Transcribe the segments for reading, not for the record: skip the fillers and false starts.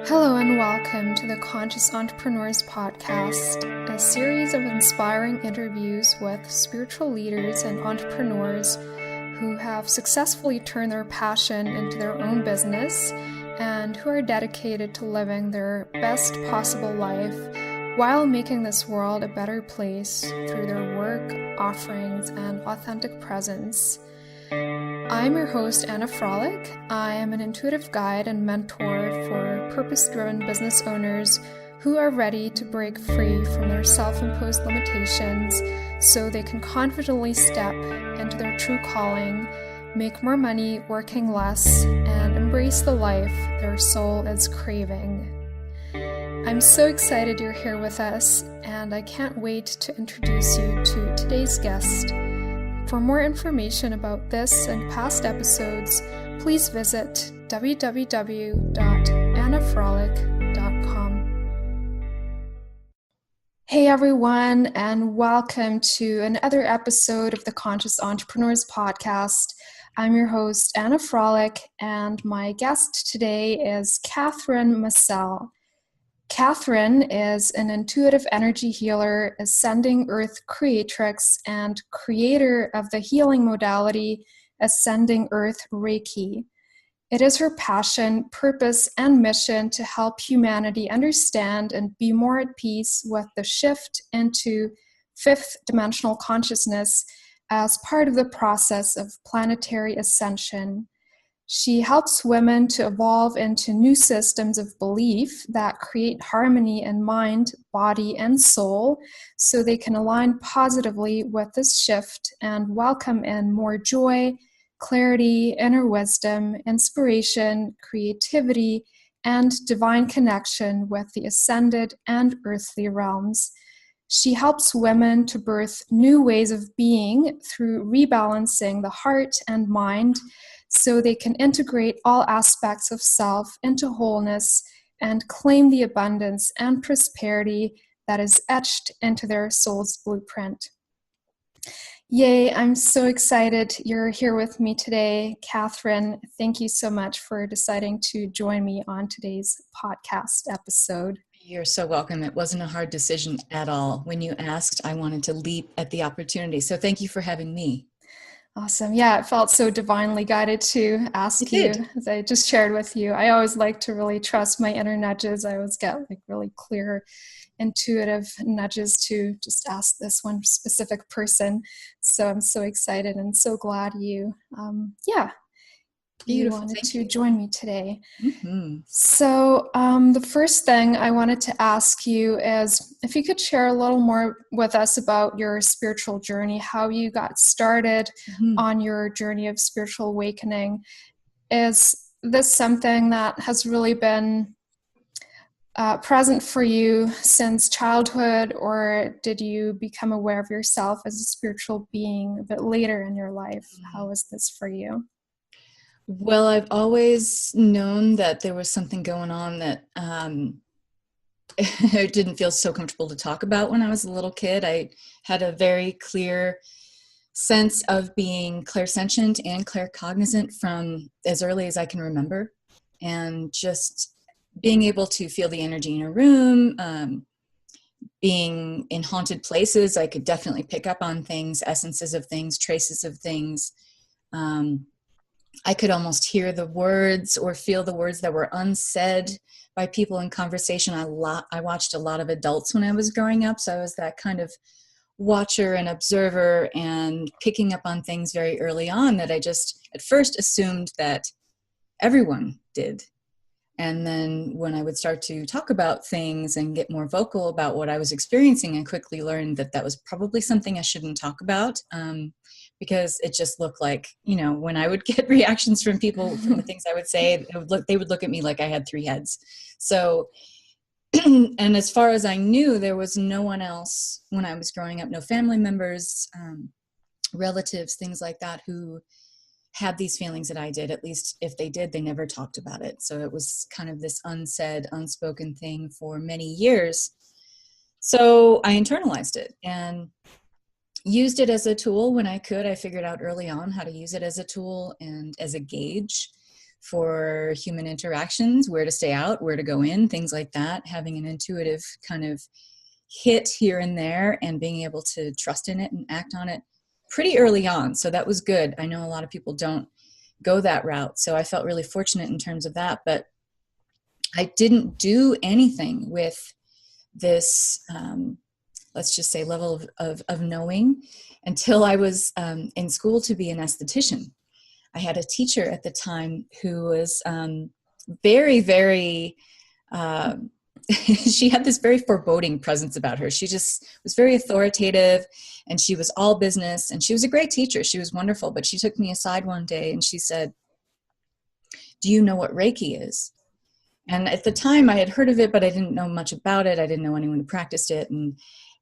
Hello and welcome to the Conscious Entrepreneurs Podcast, a series of inspiring interviews with spiritual leaders and entrepreneurs who have successfully turned their passion into their own business and who are dedicated to living their best possible life while making this world a better place through their work, offerings, and authentic presence. I'm your host, Anna Frolic. I am an intuitive guide and mentor for purpose-driven business owners who are ready to break free from their self-imposed limitations so they can confidently step into their true calling, make more money working less, and embrace the life their soul is craving. I'm so excited you're here with us, and I can't wait to introduce you to today's guest. For more information about this and past episodes, please visit www.annafrolic.com. Hey everyone, and welcome to another episode of the Conscious Entrepreneurs Podcast. I'm your host, Anna Frolic, and my guest today is Kathryn Mussell. Kathryn is an intuitive energy healer, ascending earth creatrix, and creator of the healing modality Ascending Earth Reiki. It is her passion, purpose, and mission to help humanity understand and be more at peace with the shift into fifth dimensional consciousness as part of the process of planetary ascension. She helps women to evolve into new systems of belief that create harmony in mind, body, and soul so they can align positively with this shift and welcome in more joy, clarity, inner wisdom, inspiration, creativity, and divine connection with the ascended and earthly realms. She helps women to birth new ways of being through rebalancing the heart and mind so they can integrate all aspects of self into wholeness and claim the abundance and prosperity that is etched into their soul's blueprint. Yay, I'm so excited you're here with me today, Kathryn. Thank you so much for deciding to join me on today's podcast episode. You're so welcome. It wasn't a hard decision at all. When you asked, I wanted to leap at the opportunity. So thank you for having me. Awesome. Yeah, it felt so divinely guided to ask you, as I just shared with you. I always like to really trust my inner nudges. I always get like really clear, intuitive nudges to just ask this one specific person. So I'm so excited and so glad you wanted to join me today. Mm-hmm. So the first thing I wanted to ask you is if you could share a little more with us about your spiritual journey, how you got started on your journey of spiritual awakening. Is this something that has really been present for you since childhood, or did you become aware of yourself as a spiritual being a bit later in your life? How was this for you? Well, I've always known that there was something going on that I didn't feel so comfortable to talk about when I was a little kid. I had a very clear sense of being clairsentient and claircognizant from as early as I can remember. And just being able to feel the energy in a room, being in haunted places, I could definitely pick up on things, essences of things, traces of things. I could almost hear the words or feel the words that were unsaid by people in conversation. I watched a lot of adults when I was growing up, so I was that kind of watcher and observer and picking up on things very early on that I just at first assumed that everyone did. And then when I would start to talk about things and get more vocal about what I was experiencing, I quickly learned that that was probably something I shouldn't talk about. Because it just looked like, when I would get reactions from people from the things I would say, they would look at me like I had three heads. So, and as far as I knew, there was no one else when I was growing up, no family members, relatives, things like that, who had these feelings that I did. At least if they did, they never talked about it. So it was kind of this unsaid, unspoken thing for many years. So I internalized it and used it as a tool when I could. I figured out early on how to use it as a tool and as a gauge for human interactions, where to stay out, where to go in, things like that, having an intuitive kind of hit here and there and being able to trust in it and act on it pretty early on. So that was good. I know a lot of people don't go that route. So I felt really fortunate in terms of that, but I didn't do anything with this, let's just say, level of knowing until I was in school to be an esthetician. I had a teacher at the time who was very, very, she had this very foreboding presence about her. She just was very authoritative, and she was all business, and she was a great teacher. She was wonderful, but she took me aside one day and she said, "Do you know what Reiki is?" And at the time I had heard of it, but I didn't know much about it. I didn't know anyone who practiced it. And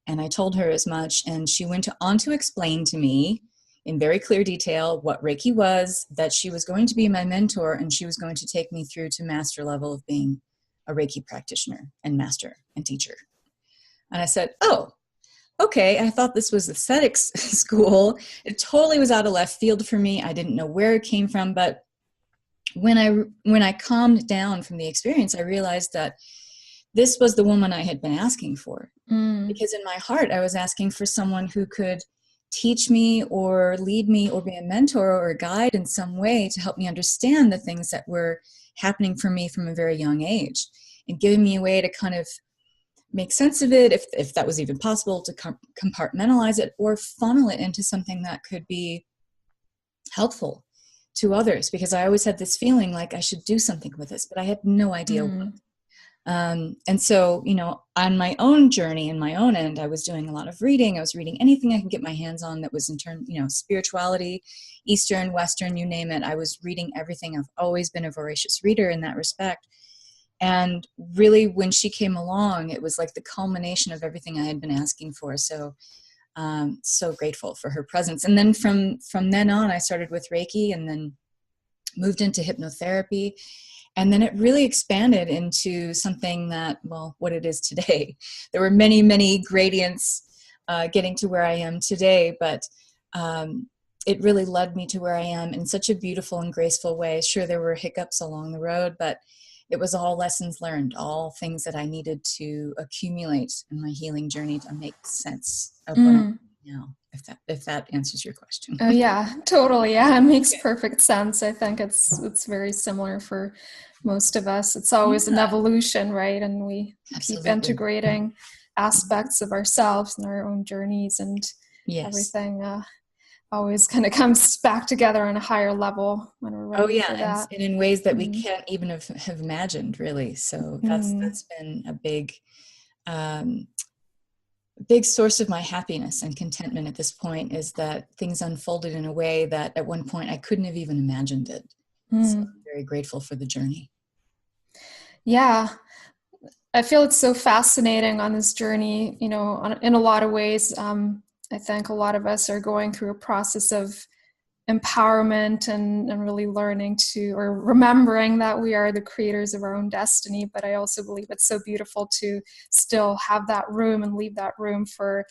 I told her as much, and she went on to explain to me in very clear detail what Reiki was, that she was going to be my mentor, and she was going to take me through to master level of being a Reiki practitioner and master and teacher. And I said, "Oh, okay." I thought this was aesthetics school. It totally was out of left field for me. I didn't know where it came from, but when I calmed down from the experience, I realized that this was the woman I had been asking for. Because in my heart, I was asking for someone who could teach me or lead me or be a mentor or a guide in some way to help me understand the things that were happening for me from a very young age, and giving me a way to kind of make sense of it, if that was even possible, to compartmentalize it or funnel it into something that could be helpful to others, because I always had this feeling like I should do something with this, but I had no idea what. And so, on my own journey and my own end, I was doing a lot of reading. I was reading anything I could get my hands on that was in terms, spirituality, Eastern, Western, you name it. I was reading everything. I've always been a voracious reader in that respect. And really, when she came along, it was like the culmination of everything I had been asking for. So so grateful for her presence. And then from then on, I started with Reiki, and then moved into hypnotherapy. And then it really expanded into something that, well, what it is today. There were many, many gradients getting to where I am today, but it really led me to where I am in such a beautiful and graceful way. Sure, there were hiccups along the road, but it was all lessons learned, all things that I needed to accumulate in my healing journey to make sense of what I'm doing now, if that answers your question. Oh yeah, totally. Yeah, it makes perfect sense. I think it's very similar for most of us. It's always an evolution, right? And we keep integrating aspects of ourselves and our own journeys, and everything always kind of comes back together on a higher level when we're ready for that. And in ways that we can't even have imagined, really. So that's been a big source of my happiness and contentment at this point, is that things unfolded in a way that at one point I couldn't have even imagined it. So I'm very grateful for the journey. Yeah. I feel it's so fascinating on this journey, in a lot of ways. I think a lot of us are going through a process of empowerment and really learning to, or remembering that we are the creators of our own destiny. But I also believe it's so beautiful to still have that room and leave that room for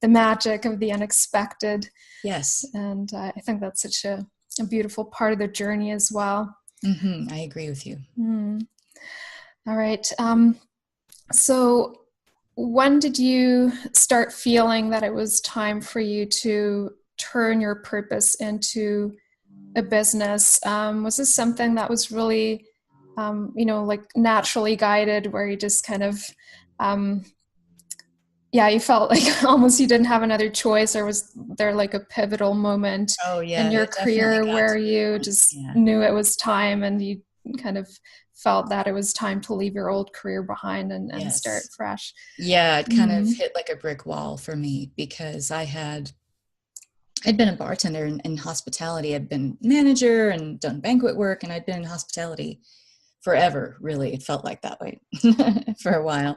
the magic of the unexpected. Yes. And I think that's such a beautiful part of the journey as well. I agree with you. All right. So when did you start feeling that it was time for you to turn your purpose into a business? Was this something that was really, like naturally guided, where you just kind of, you felt like almost you didn't have another choice, or was there like a pivotal moment in your career where you just knew it was time, and you kind of felt that it was time to leave your old career behind and start fresh? Yeah, it kind of hit like a brick wall for me, because I'd been a bartender in hospitality. I'd been manager and done banquet work, and I'd been in hospitality forever, really. It felt like that way for a while.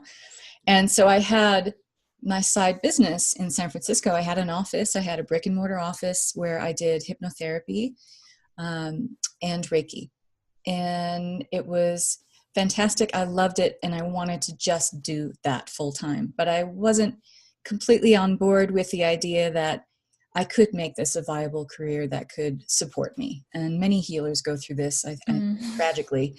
And so I had my side business in San Francisco. I had an office. I had a brick and mortar office where I did hypnotherapy and Reiki. And it was fantastic. I loved it, and I wanted to just do that full time. But I wasn't completely on board with the idea that I could make this a viable career that could support me. And many healers go through this, tragically.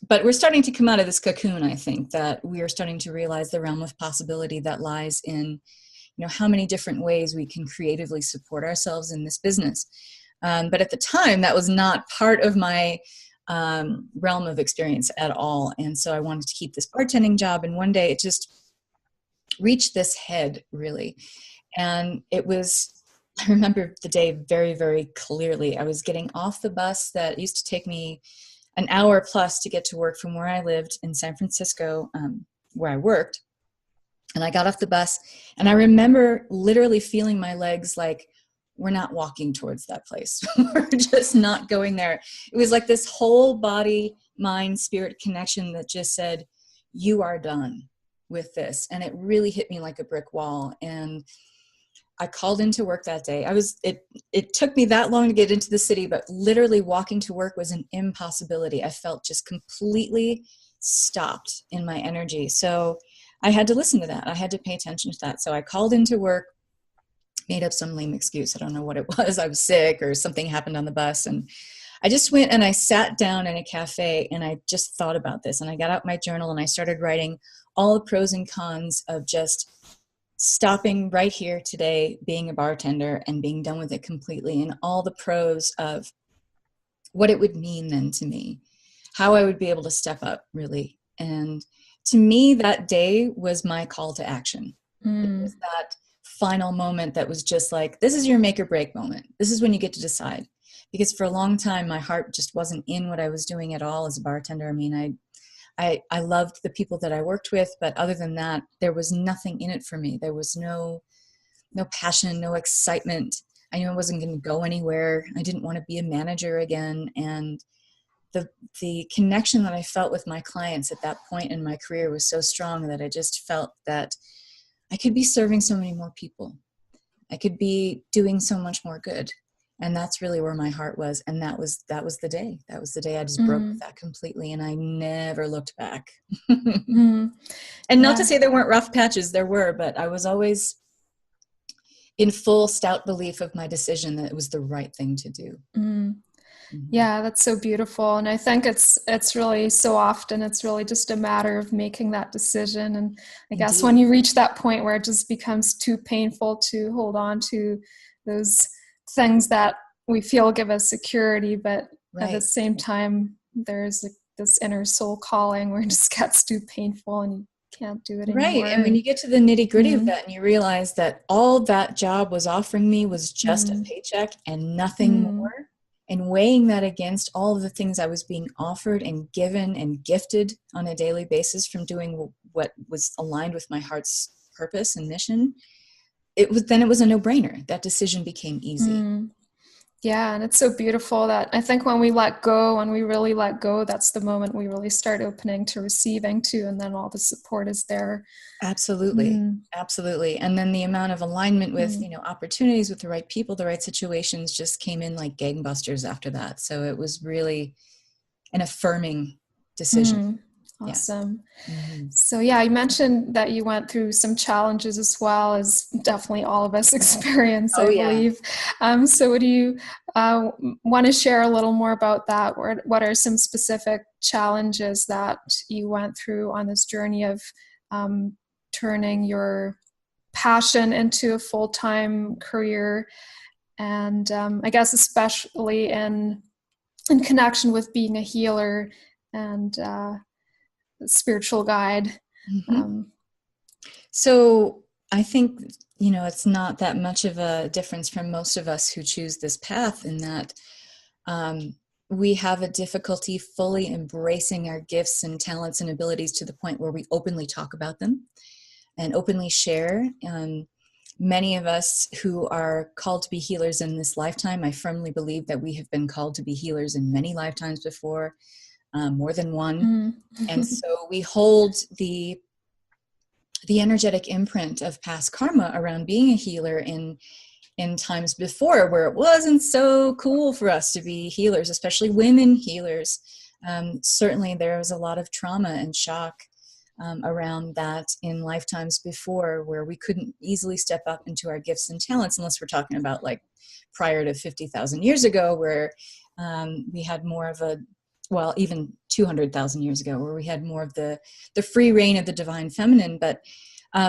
But we're starting to come out of this cocoon, I think, that we are starting to realize the realm of possibility that lies in, how many different ways we can creatively support ourselves in this business. But at the time, that was not part of my realm of experience at all. And so I wanted to keep this bartending job. And one day it just reached this head, really. And it was, I remember the day very, very clearly. I was getting off the bus that used to take me an hour plus to get to work from where I lived in San Francisco, where I worked. And I got off the bus, and I remember literally feeling my legs like, we're not walking towards that place. We're just not going there. It was like this whole body, mind, spirit connection that just said, you are done with this. And it really hit me like a brick wall. And I called into work that day. It took me that long to get into the city, but literally walking to work was an impossibility. I felt just completely stopped in my energy. So I had to listen to that. I had to pay attention to that. So I called into work, made up some lame excuse. I don't know what it was. I was sick or something happened on the bus. And I just went and I sat down in a cafe and I just thought about this. And I got out my journal and I started writing all the pros and cons of just stopping right here today, being a bartender and being done with it completely, and all the pros of what it would mean then to me, how I would be able to step up, really. And to me, that day was my call to action. It was that final moment that was just like, this is your make or break moment. This is when you get to decide. Because for a long time, my heart just wasn't in what I was doing at all as a bartender. I mean, I loved the people that I worked with, but other than that, there was nothing in it for me. There was no passion, no excitement. I knew I wasn't going to go anywhere. I didn't want to be a manager again. And the connection that I felt with my clients at that point in my career was so strong that I just felt that I could be serving so many more people. I could be doing so much more good. And that's really where my heart was. And that was the day. That was the day I just broke with that completely. And I never looked back. And not to say there weren't rough patches, there were, but I was always in full stout belief of my decision that it was the right thing to do. Yeah, that's so beautiful. And I think it's really so often it's really just a matter of making that decision. And I guess when you reach that point where it just becomes too painful to hold on to those things that we feel give us security, but at the same time, there's this inner soul calling where it just gets too painful and you can't do it anymore. Right. And when you get to the nitty gritty of that and you realize that all that job was offering me was just a paycheck and nothing more, and weighing that against all of the things I was being offered and given and gifted on a daily basis from doing what was aligned with my heart's purpose and mission, it was a no-brainer. That decision became easy. Yeah, and it's so beautiful that I think when we really let go, that's the moment we really start opening to receiving too, and then all the support is there. Absolutely. Absolutely. And then the amount of alignment with, opportunities with the right people, the right situations just came in like gangbusters after that. So it was really an affirming decision. Awesome. So you mentioned that you went through some challenges as well, as definitely all of us experience, I believe. So would you want to share a little more about that? What are some specific challenges that you went through on this journey of turning your passion into a full-time career? And I guess especially in connection with being a healer and spiritual guide. So I think, it's not that much of a difference from most of us who choose this path in that we have a difficulty fully embracing our gifts and talents and abilities to the point where we openly talk about them and openly share. Many of us who are called to be healers in this lifetime, I firmly believe that we have been called to be healers in many lifetimes before. More than one. And so we hold the energetic imprint of past karma around being a healer in times before where it wasn't so cool for us to be healers, especially women healers. Certainly there was a lot of trauma and shock around that in lifetimes before, where we couldn't easily step up into our gifts and talents, unless we're talking about like prior to 50,000 years ago, where we had more of a, well, even 200,000 years ago, where we had more of the free reign of the divine feminine. But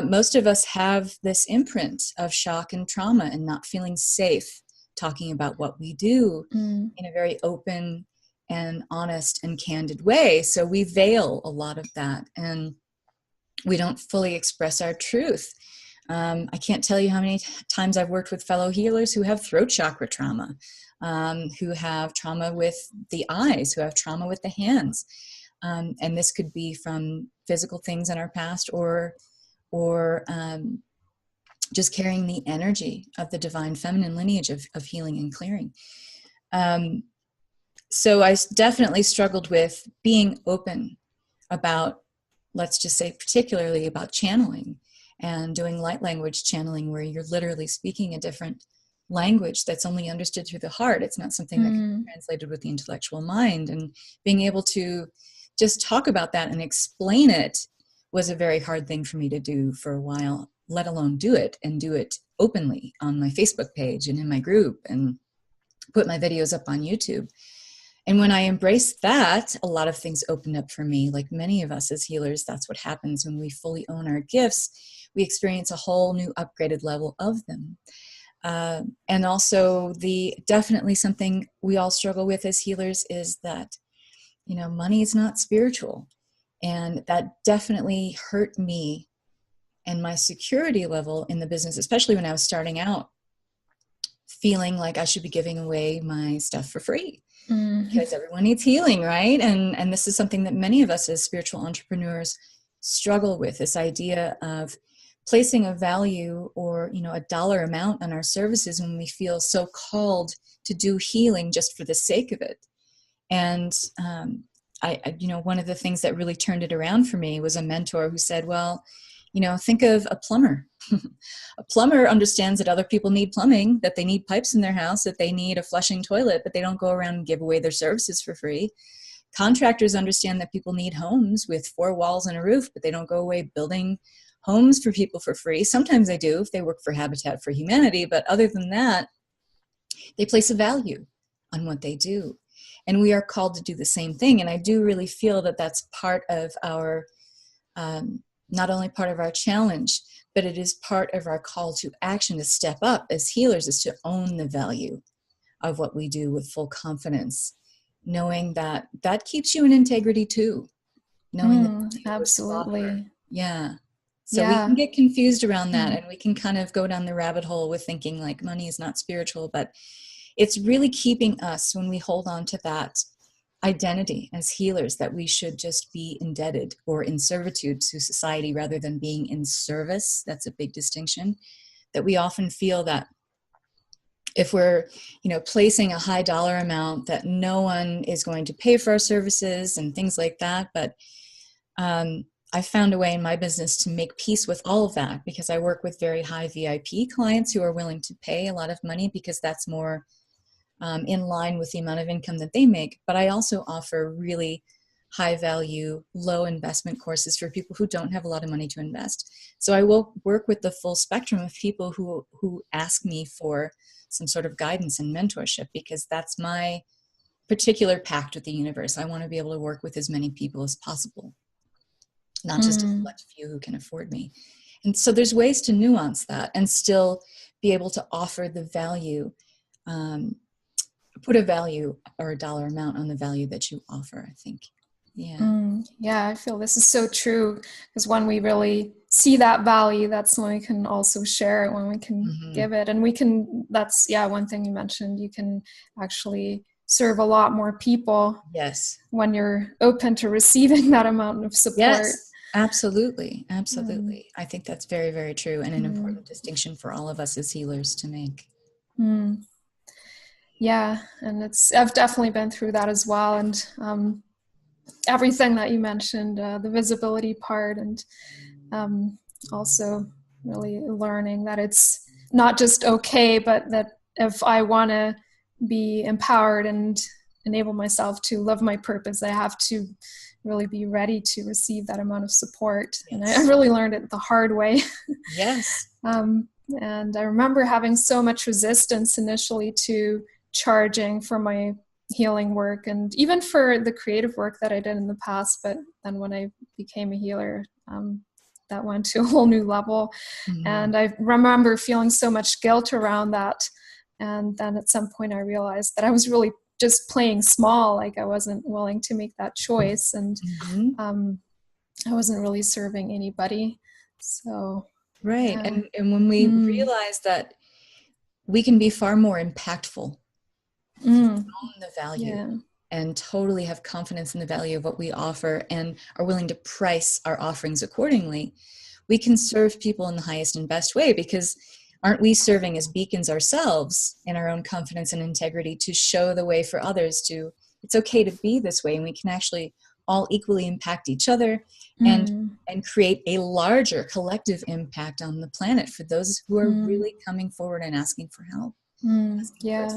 most of us have this imprint of shock and trauma and not feeling safe talking about what we do in a very open and honest and candid way. So we veil a lot of that, and we don't fully express our truth. I can't tell you how many times I've worked with fellow healers who have throat chakra trauma, who have trauma with the eyes, who have trauma with the hands. And this could be from physical things in our past, or just carrying the energy of the divine feminine lineage of healing and clearing. So I definitely struggled with being open about, let's just say particularly about channeling and doing light language channeling, where you're literally speaking a different language that's only understood through the heart. It's not something that can be translated with the intellectual mind. And being able to just talk about that and explain it was a very hard thing for me to do for a while, let alone do it, and do it openly on my Facebook page and in my group, and put my videos up on YouTube. And when I embraced that, a lot of things opened up for me. Like many of us as healers, that's what happens when we fully own our gifts. We experience a whole new upgraded level of them. And also definitely something we all struggle with as healers is that, money is not spiritual. And that definitely hurt me and my security level in the business, especially when I was starting out, feeling like I should be giving away my stuff for free. Because everyone needs healing, right? And this is something that many of us as spiritual entrepreneurs struggle with, this idea of placing a value or, a dollar amount on our services when we feel so called to do healing just for the sake of it. And one of the things that really turned it around for me was a mentor who said, well, think of a plumber. A plumber understands that other people need plumbing, that they need pipes in their house, that they need a flushing toilet, but they don't go around and give away their services for free. Contractors understand that people need homes with 4 walls and a roof, but they don't go away building homes for people for free. Sometimes they do if they work for Habitat for Humanity, but other than that, they place a value on what they do. And we are called to do the same thing. And I do really feel that that's part of our not only part of our challenge, but it is part of our call to action, to step up as healers, is to own the value of what we do with full confidence, knowing that that keeps you in integrity too. Knowing that absolutely. Yeah. So we can get confused around that, and we can kind of go down the rabbit hole with thinking like money is not spiritual, but it's really keeping us, when we hold on to that identity as healers, that we should just be indebted or in servitude to society rather than being in service. That's a big distinction. That we often feel that if we're, placing a high dollar amount, that no one is going to pay for our services and things like that. But I found a way in my business to make peace with all of that, because I work with very high VIP clients who are willing to pay a lot of money because that's more in line with the amount of income that they make. But I also offer really high value, low investment courses for people who don't have a lot of money to invest. So I will work with the full spectrum of people who ask me for some sort of guidance and mentorship, because that's my particular pact with the universe. I want to be able to work with as many people as possible, not just a select few who can afford me. And so there's ways to nuance that and still be able to offer the value, put a value or a dollar amount on the value that you offer, I think. Yeah, I feel this is so true, because when we really see that value, that's when we can also share it, when we can give it. And that's one thing you mentioned, you can actually serve a lot more people. Yes. When you're open to receiving that amount of support. Yes, absolutely. Absolutely. I think that's very, very true, and an important distinction for all of us as healers to make. Yeah, and I've definitely been through that as well, and everything that you mentioned, the visibility part, and also really learning that it's not just okay, but that if I want to be empowered and enable myself to live my purpose, I have to really be ready to receive that amount of support. Yes. And I really learned it the hard way. Yes. And I remember having so much resistance initially to charging for my healing work, and even for the creative work that I did in the past. But then when I became a healer, that went to a whole new level. Mm-hmm. And I remember feeling so much guilt around that. And then at some point I realized that I was really just playing small, like I wasn't willing to make that choice. And I wasn't really serving anybody. So right. yeah. And when we realize that we can be far more impactful, own the value, and totally have confidence in the value of what we offer and are willing to price our offerings accordingly, we can serve people in the highest and best way, because aren't we serving as beacons ourselves in our own confidence and integrity to show the way for others to, it's okay to be this way, and we can actually all equally impact each other and create a larger collective impact on the planet for those who are really coming forward and asking for help. Yeah.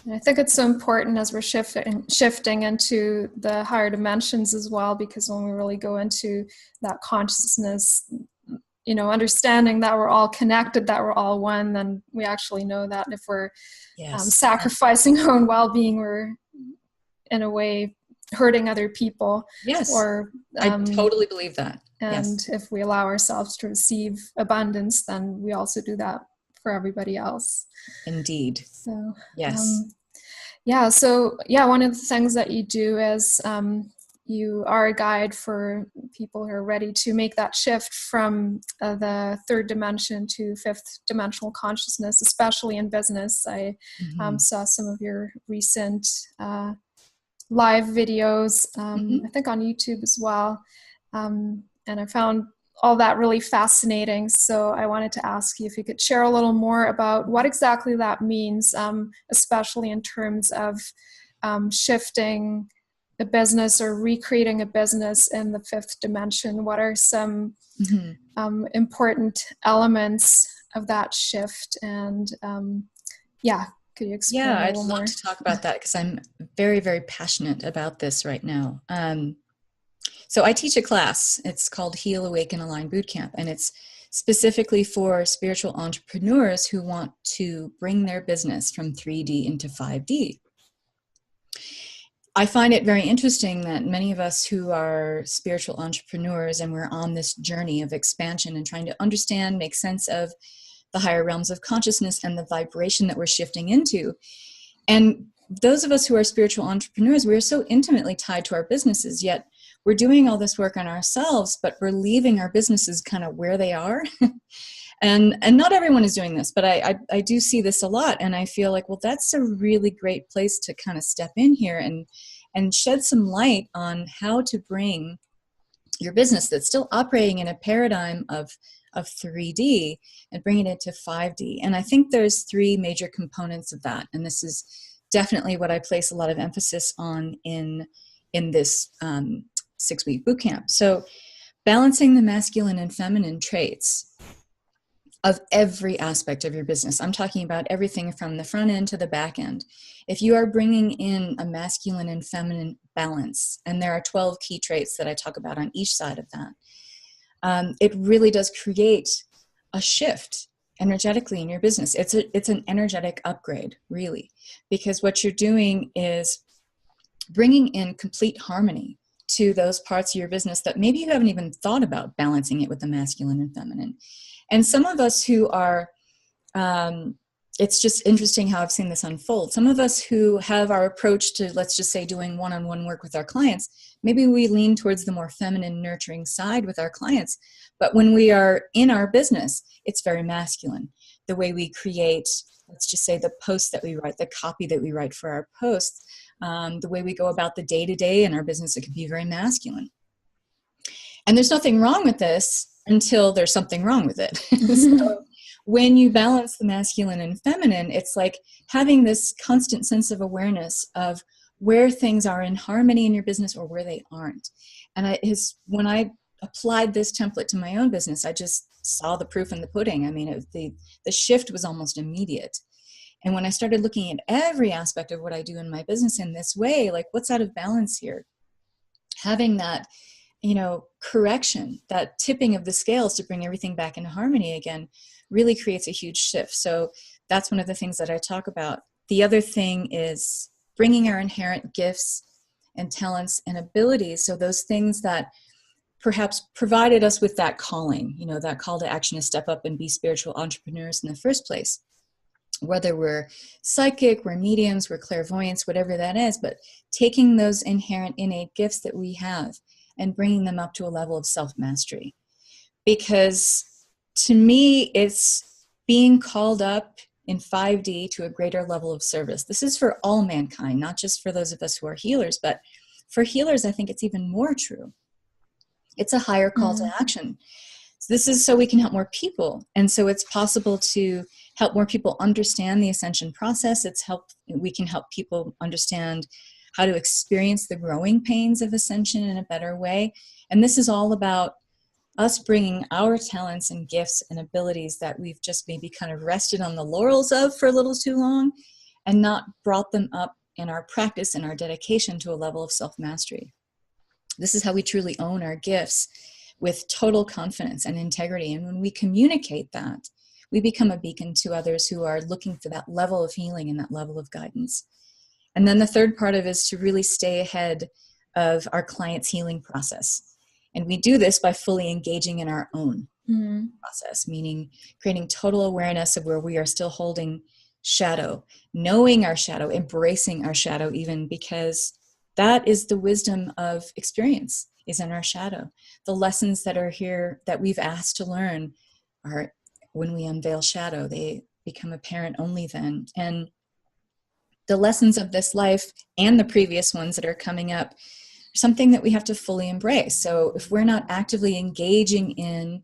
And I think it's so important as we're shifting into the higher dimensions as well, because when we really go into that consciousness, understanding that we're all connected, that we're all one, then we actually know that if we're sacrificing our own well-being, we're in a way hurting other people. Yes, or I totally believe that. And if we allow ourselves to receive abundance, then we also do that for everybody else. Indeed. So yes. One of the things that you do is you are a guide for people who are ready to make that shift from the third dimension to fifth dimensional consciousness, especially in business. I saw some of your recent live videos, I think on YouTube as well. And I found all that really fascinating. So I wanted to ask you if you could share a little more about what exactly that means, especially in terms of shifting a business or recreating a business in the fifth dimension. What are some important elements of that shift? And could you explain a little more? I'd love to talk about that, because I'm very, very passionate about this right now. So I teach a class. It's called Heal, Awaken, Align Bootcamp, and it's specifically for spiritual entrepreneurs who want to bring their business from 3D into 5D. I find it very interesting that many of us who are spiritual entrepreneurs, and we're on this journey of expansion and trying to understand, make sense of the higher realms of consciousness and the vibration that we're shifting into. And those of us who are spiritual entrepreneurs, we are so intimately tied to our businesses, yet we're doing all this work on ourselves, but we're leaving our businesses kind of where they are. And not everyone is doing this, but I do see this a lot. And I feel like, well, that's a really great place to kind of step in here and shed some light on how to bring your business that's still operating in a paradigm of 3D and bring it into 5D. And I think there's three major components of that. And this is definitely what I place a lot of emphasis on in this 6-week bootcamp. So balancing the masculine and feminine traits of every aspect of your business. I'm talking about everything from the front end to the back end. If you are bringing in a masculine and feminine balance, and there are 12 key traits that I talk about on each side of that, it really does create a shift energetically in your business. It's an energetic upgrade, really, because what you're doing is bringing in complete harmony to those parts of your business that maybe you haven't even thought about balancing it with the masculine and feminine. And some of us who are, it's just interesting how I've seen this unfold. Some of us who have our approach to, let's just say, doing one-on-one work with our clients, maybe we lean towards the more feminine, nurturing side with our clients. But when we are in our business, it's very masculine. The way we create, let's just say, the posts that we write, the copy that we write for our posts, the way we go about the day-to-day in our business, it can be very masculine. And there's nothing wrong with this until there's something wrong with it. So when you balance the masculine and feminine, it's like having this constant sense of awareness of where things are in harmony in your business or where they aren't. And when I applied this template to my own business, I just saw the proof in the pudding. I mean, the shift was almost immediate. And when I started looking at every aspect of what I do in my business in this way, like, what's out of balance here? having that, correction, that tipping of the scales to bring everything back into harmony again, really creates a huge shift. So that's one of the things that I talk about. The other thing is bringing our inherent gifts and talents and abilities. So those things that perhaps provided us with that calling, that call to action to step up and be spiritual entrepreneurs in the first place. Whether we're psychic, we're mediums, we're clairvoyants, whatever that is, but taking those inherent innate gifts that we have and bringing them up to a level of self-mastery. Because to me, it's being called up in 5D to a greater level of service. This is for all mankind, not just for those of us who are healers, but for healers, I think it's even more true. It's a higher call to action. So this is so we can help more people. And so it's possible to help more people understand the ascension process. We can help people understand how to experience the growing pains of ascension in a better way. And this is all about us bringing our talents and gifts and abilities that we've just maybe kind of rested on the laurels of for a little too long and not brought them up in our practice and our dedication to a level of self-mastery. This is how we truly own our gifts with total confidence and integrity. And when we communicate that, we become a beacon to others who are looking for that level of healing and that level of guidance. And then the third part of it is to really stay ahead of our client's healing process. And we do this by fully engaging in our own process, meaning creating total awareness of where we are still holding shadow, knowing our shadow, embracing our shadow even, because that is the wisdom of experience, is in our shadow. The lessons that are here that we've asked to learn are when we unveil shadow, they become apparent only then. And the lessons of this life and the previous ones that are coming up are something that we have to fully embrace. So if we're not actively engaging in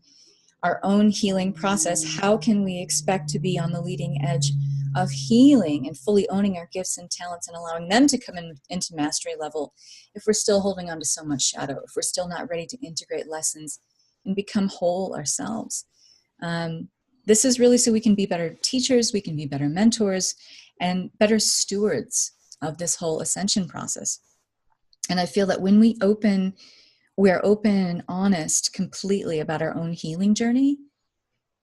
our own healing process, how can we expect to be on the leading edge of healing and fully owning our gifts and talents and allowing them to come into mastery level if we're still holding on to so much shadow, if we're still not ready to integrate lessons and become whole ourselves? This is really so we can be better teachers, we can be better mentors, and better stewards of this whole ascension process. And I feel that when we are open and honest completely about our own healing journey,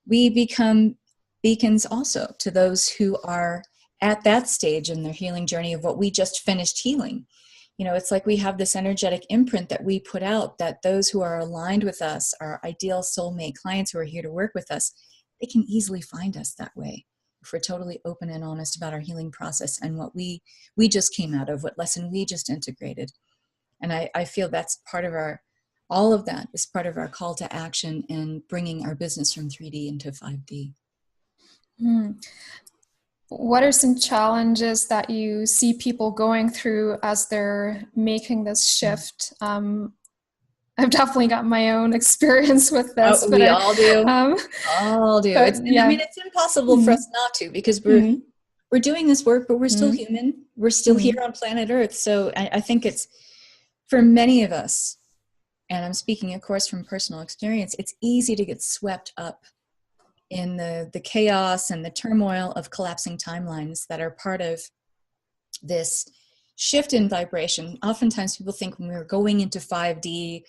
we become beacons also to those who are at that stage in their healing journey of what we just finished healing. It's like we have this energetic imprint that we put out, that those who are aligned with us, our ideal soulmate clients who are here to work with us, they can easily find us that way if we're totally open and honest about our healing process and what we just came out of, what lesson we just integrated. And I feel that's part of all of that is part of our call to action in bringing our business from 3D into 5D. What are some challenges that you see people going through as they're making this shift? I've definitely got my own experience with this. But we all do. All do. But, it's impossible for us not to, because we're doing this work, but we're still human. We're still here on planet Earth. So I think it's, for many of us, and I'm speaking, of course, from personal experience, it's easy to get swept up in the chaos and the turmoil of collapsing timelines that are part of this shift in vibration. Oftentimes people think when we're going into 5D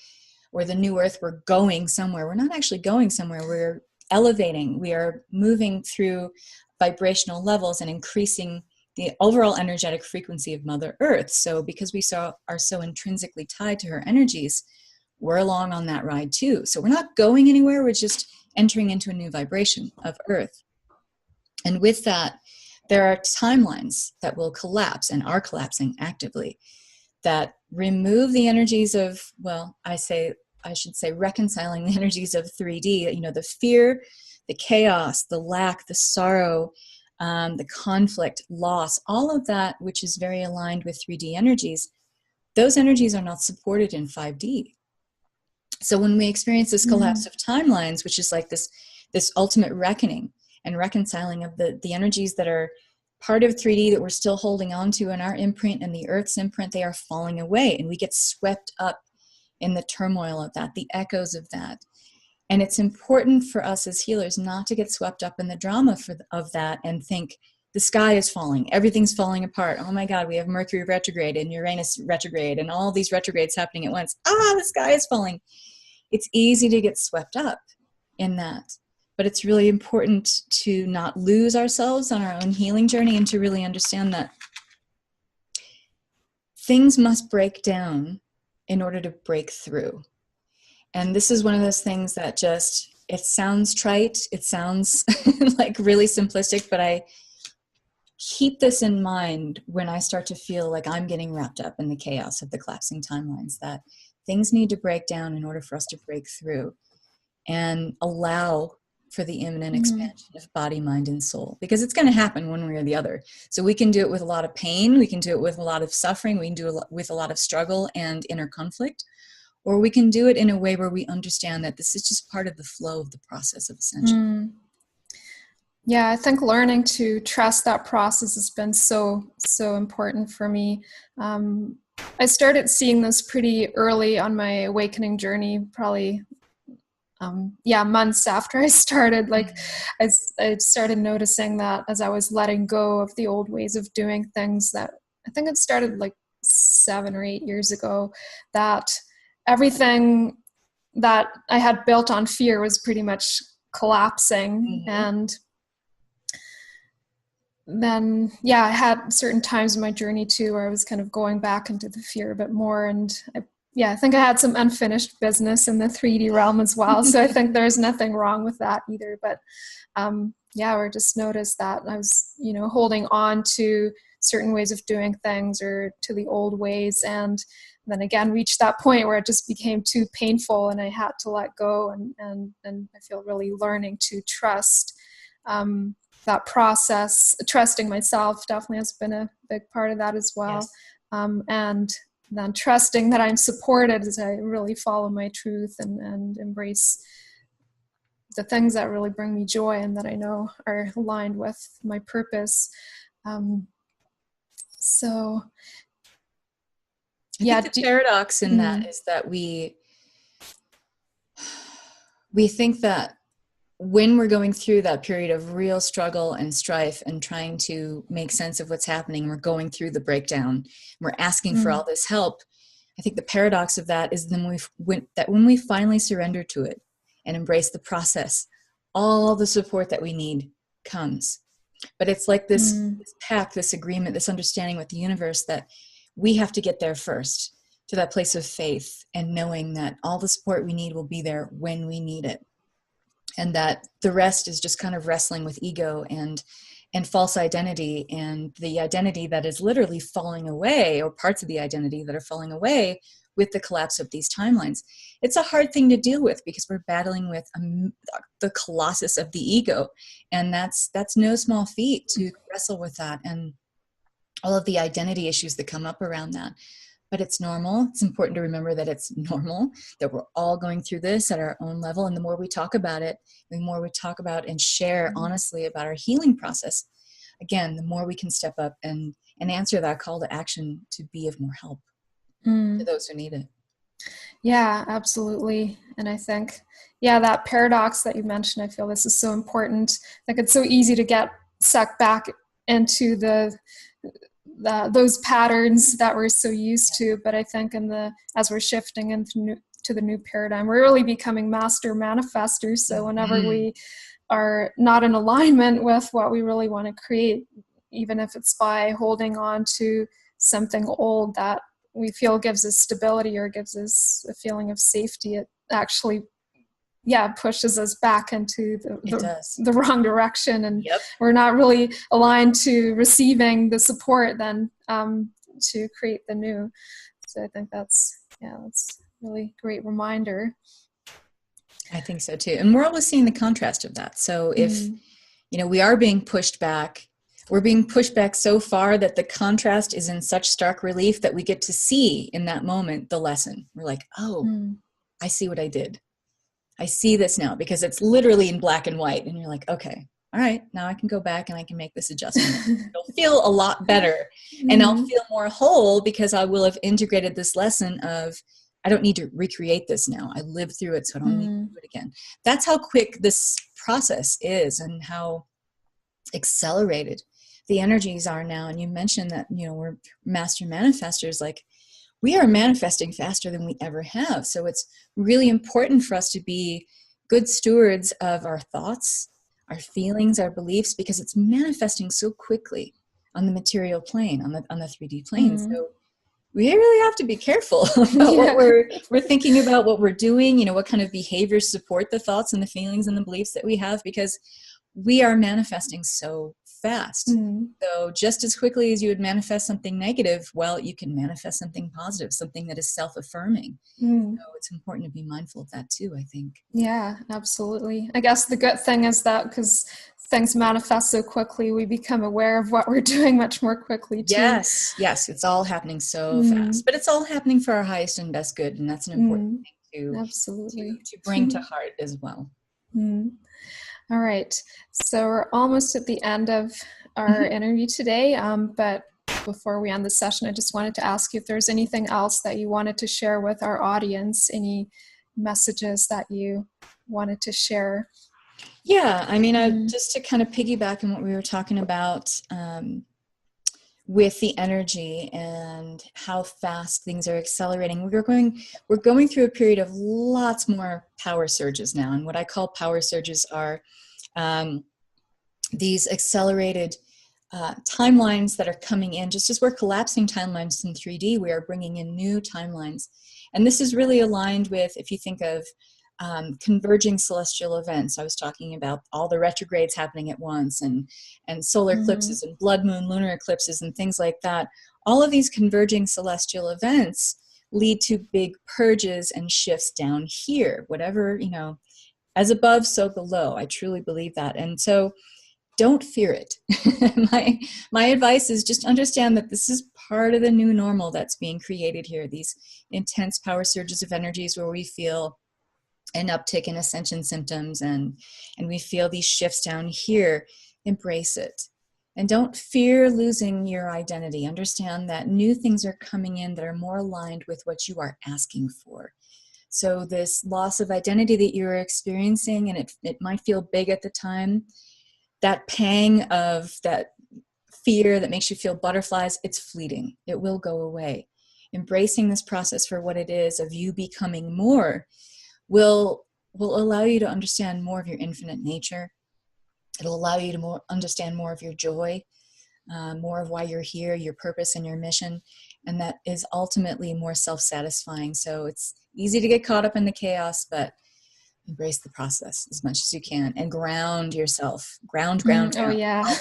or the new earth, we're going somewhere. We're not actually going somewhere. We're elevating. We are moving through vibrational levels and increasing the overall energetic frequency of Mother Earth. So because we are so intrinsically tied to her energies, we're along on that ride too. So we're not going anywhere. We're just entering into a new vibration of Earth. And with that, there are timelines that will collapse and are collapsing actively that remove the energies of, I should say reconciling the energies of 3D, the fear, the chaos, the lack, the sorrow, the conflict, loss, all of that, which is very aligned with 3D energies. Those energies are not supported in 5D. So when we experience this collapse of timelines, which is like this ultimate reckoning and reconciling of the energies that are part of 3D that we're still holding on to in our imprint and the Earth's imprint, they are falling away, and we get swept up in the turmoil of that, the echoes of that. And it's important for us as healers not to get swept up in the drama of that and think, the sky is falling, everything's falling apart. Oh my God, we have Mercury retrograde and Uranus retrograde and all these retrogrades happening at once. The sky is falling. It's easy to get swept up in that. But it's really important to not lose ourselves on our own healing journey and to really understand that things must break down in order to break through. And this is one of those things that just, it sounds trite, it sounds like really simplistic, but I keep this in mind when I start to feel like I'm getting wrapped up in the chaos of the collapsing timelines, that things need to break down in order for us to break through and allow for the imminent expansion of body, mind, and soul, because it's going to happen one way or the other. So we can do it with a lot of pain. We can do it with a lot of suffering. We can do it with a lot of struggle and inner conflict, or we can do it in a way where we understand that this is just part of the flow of the process of ascension. Yeah, I think learning to trust that process has been so important for me. I started seeing this pretty early on my awakening journey, probably months after I started. Like I started noticing that as I was letting go of the old ways of doing things, that I think it started like 7 or 8 years ago, that everything that I had built on fear was pretty much collapsing. And then, I had certain times in my journey too, where I was kind of going back into the fear a bit more. And I think I had some unfinished business in the 3D realm as well. So I think there's nothing wrong with that either. But or just noticed that I was, holding on to certain ways of doing things or to the old ways. And then again, reached that point where it just became too painful and I had to let go. And I feel really learning to trust that process. Trusting myself definitely has been a big part of that as well. Yes. And then trusting that I'm supported as I really follow my truth and embrace the things that really bring me joy and that I know are aligned with my purpose. I think the paradox in that is that we think that when we're going through that period of real struggle and strife and trying to make sense of what's happening, we're going through the breakdown, we're asking for all this help. I think the paradox of that is when we finally surrender to it and embrace the process, all the support that we need comes. But it's like this pact, this agreement, this understanding with the universe that we have to get there first, to that place of faith and knowing that all the support we need will be there when we need it. And that the rest is just kind of wrestling with ego and false identity, and the identity that is literally falling away, or parts of the identity that are falling away with the collapse of these timelines. It's a hard thing to deal with because we're battling with the colossus of the ego. And that's no small feat to wrestle with that and all of the identity issues that come up around that. But it's normal. It's important to remember that it's normal, that we're all going through this at our own level. And the more we talk about it, the more we talk about and share honestly about our healing process, again, the more we can step up and answer that call to action to be of more help to those who need it. Yeah, absolutely. And I think, that paradox that you mentioned, I feel this is so important. Like it's so easy to get sucked back into those patterns that we're so used to. But I think as we're shifting into the new paradigm, we're really becoming master manifestors. So whenever we are not in alignment with what we really want to create, even if it's by holding on to something old that we feel gives us stability or gives us a feeling of safety, it actually pushes us back into the wrong direction, and we're not really aligned to receiving the support then to create the new. So I think that's really great reminder. I think so too. And we're always seeing the contrast of that. So if we are being pushed back, we're being pushed back so far that the contrast is in such stark relief that we get to see in that moment the lesson. We're like, I see what I did. I see this now, because it's literally in black and white. And you're like, okay, all right, now I can go back and I can make this adjustment. It'll feel a lot better and I'll feel more whole because I will have integrated this lesson of, I don't need to recreate this now. I lived through it, so I don't need to do it again. That's how quick this process is and how accelerated the energies are now. And you mentioned that, we're master manifestors. Like, we are manifesting faster than we ever have. So it's really important for us to be good stewards of our thoughts, our feelings, our beliefs, because it's manifesting so quickly on the material plane, on the 3D plane. Mm. So we really have to be careful about what we're thinking about, what we're doing, what kind of behaviors support the thoughts and the feelings and the beliefs that we have, because we are manifesting so fast. Mm. So just as quickly as you would manifest something negative, well, you can manifest something positive, something that is self-affirming. Mm. So it's important to be mindful of that too, I think. Yeah, absolutely. I guess the good thing is that because things manifest so quickly, we become aware of what we're doing much more quickly too. Yes, it's all happening so fast, but it's all happening for our highest and best good, and that's an important thing to bring to heart as well. All right, so we're almost at the end of our interview today, but before we end the session, I just wanted to ask you if there's anything else that you wanted to share with our audience, any messages that you wanted to share. Yeah, I mean, just to kind of piggyback on what we were talking about with the energy and how fast things are accelerating, we're going through a period of lots more power surges now. And what I call power surges are these accelerated timelines that are coming in. Just as we're collapsing timelines in 3D, we are bringing in new timelines. And this is really aligned with, if you think of converging celestial events. I was talking about all the retrogrades happening at once, and solar eclipses and blood moon lunar eclipses and things like that. All of these converging celestial events lead to big purges and shifts down here. Whatever, as above, so below. I truly believe that. And so don't fear it. My advice is just understand that this is part of the new normal that's being created here. These intense power surges of energies where we feel an uptick in ascension symptoms and we feel these shifts down here. Embrace it. And don't fear losing your identity. Understand that new things are coming in that are more aligned with what you are asking for. So this loss of identity that you're experiencing, and it might feel big at the time, that pang of that fear that makes you feel butterflies, it's fleeting. It will go away. Embracing this process for what it is of you becoming more will allow you to understand more of your infinite nature. It'll allow you to understand more of your joy, more of why you're here, your purpose and your mission. And that is ultimately more self-satisfying. So it's easy to get caught up in the chaos, but embrace the process as much as you can and ground yourself. Ground. Oh, yeah.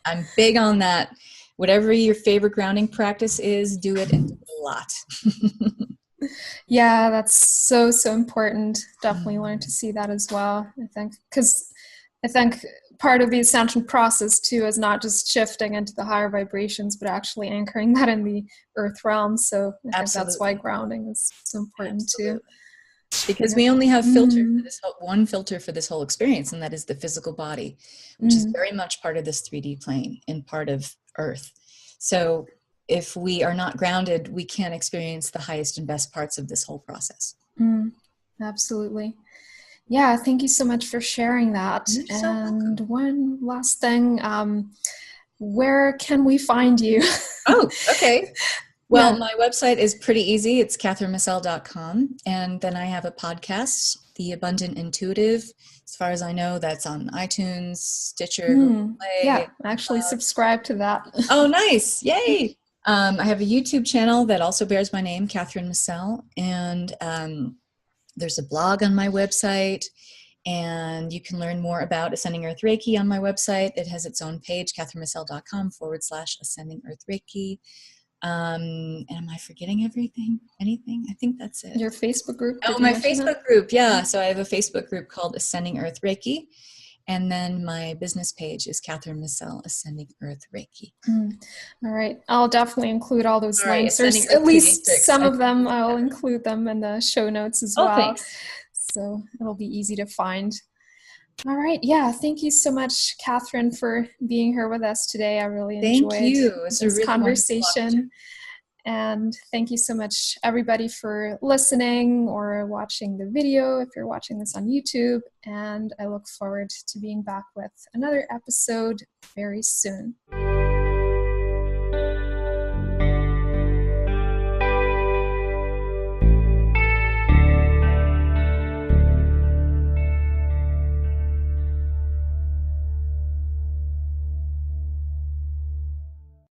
I'm big on that. Whatever your favorite grounding practice is, do it and do it a lot. Yeah, that's so important. Definitely learn to see that as well, I think. Because I think part of the ascension process, too, is not just shifting into the higher vibrations, but actually anchoring that in the earth realm. So I think that's why grounding is so important, too. Because we only have one filter for this whole experience, and that is the physical body, which is very much part of this 3D plane and part of Earth. So if we are not grounded, we can't experience the highest and best parts of this whole process. Absolutely. Yeah, thank you so much for sharing that. And one last thing, where can we find you? Oh, okay. Well, my website is pretty easy. It's kathrynmussell.com. And then I have a podcast, The Abundant Intuitive. As far as I know, that's on iTunes, Stitcher, Google Play. Yeah, actually subscribe to that. Oh, nice. Yay. I have a YouTube channel that also bears my name, Kathryn Mussell. And there's a blog on my website. And you can learn more about Ascending Earth Reiki on my website. It has its own page, kathrynmussell.com/Ascending Earth Reiki. And am I forgetting anything? I think that's it. Your Facebook group? Oh, my Facebook group. Yeah. So I have a Facebook group called Ascending Earth Reiki. And then my business page is Kathryn Mussell, Ascending Earth Reiki. All right. I'll definitely include all those links. There's at least some of them. I'll include them in the show notes as well. Thanks. So it'll be easy to find. All right. Yeah. Thank you so much, Kathryn, for being here with us today. I really enjoyed this conversation. And thank you so much, everybody, for listening or watching the video if you're watching this on YouTube. And I look forward to being back with another episode very soon.